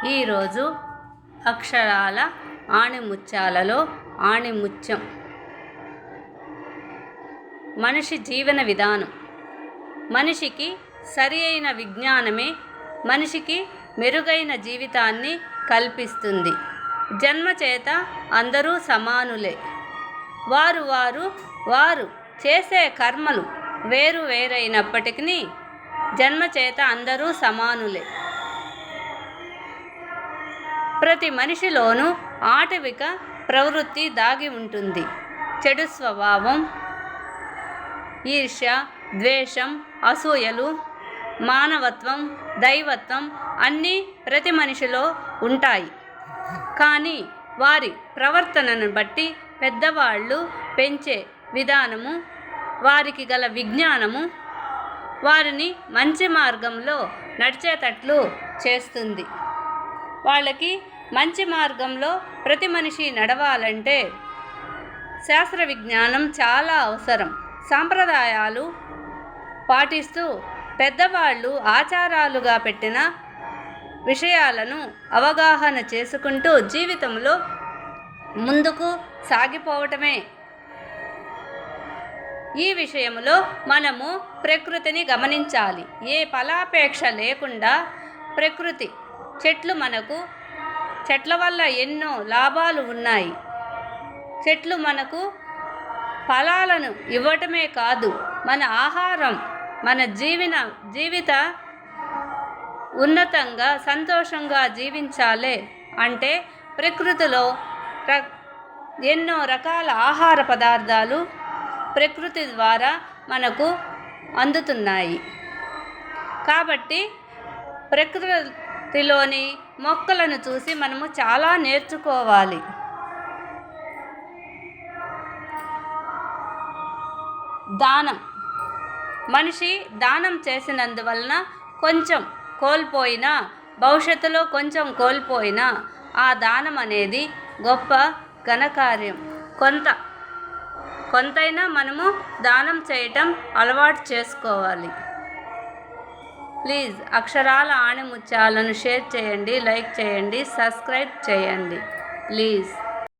ఈరోజు అక్షరాల ఆణిముత్యాలలో ఆణిముత్యం. మనిషి జీవన విధానం. మనిషికి సరి అయిన విజ్ఞానమే మనిషికి మెరుగైన జీవితాన్ని కల్పిస్తుంది. జన్మచేత అందరూ సమానులే. వారు చేసే కర్మలు వేరు వేరైనప్పటికీ జన్మచేత అందరూ సమానులే. ప్రతి మనిషిలోనూ ఆటవిక ప్రవృత్తి దాగి ఉంటుంది. చెడు స్వభావం, ఈర్ష్య, ద్వేషం, అసూయలు, మానవత్వం, దైవత్వం అన్నీ ప్రతి మనిషిలో ఉంటాయి. కానీ వారి ప్రవర్తనను బట్టి పెద్దవాళ్ళు పెంచే విధానము, వారికి గల విజ్ఞానము వారిని మంచి మార్గంలో నడిచేటట్లు చేస్తుంది. వాళ్ళకి మంచి మార్గంలో ప్రతి మనిషి నడవాలంటే శాస్త్ర విజ్ఞానం చాలా అవసరం. సాంప్రదాయాలు పాటిస్తూ పెద్దవాళ్ళు ఆచారాలుగా పెట్టిన విషయాలను అవగాహన చేసుకుంటూ జీవితంలో ముందుకు సాగిపోవటమే. ఈ విషయంలో మనము ప్రకృతిని గమనించాలి. ఏ ఫలాపేక్ష లేకుండా ప్రకృతి చెట్ల వల్ల ఎన్నో లాభాలు ఉన్నాయి. చెట్లు మనకు ఫలాలను ఇవ్వటమే కాదు, మన ఆహారం, మన జీవిత ఉన్నతంగా సంతోషంగా జీవించాలి అంటే ప్రకృతిలో ఎన్నో రకాల ఆహార పదార్థాలు ప్రకృతి ద్వారా మనకు అందుతున్నాయి. కాబట్టి ప్రకృతిలోని మొక్కలను చూసి మనము చాలా నేర్చుకోవాలి. దానం. మనిషి దానం చేసినందువలన కొంచెం కోల్పోయినా, భవిష్యత్తులో కొంచెం కోల్పోయినా ఆ దానం అనేది గొప్ప ఘనకార్యం. కొంతైనా మనము దానం చేయటం అలవాటు చేసుకోవాలి. ప్లీజ్ అక్షరాల ఆణిముత్యాలను షేర్ చేయండి, లైక్ చేయండి, సబ్స్క్రైబ్ చేయండి. ప్లీజ్.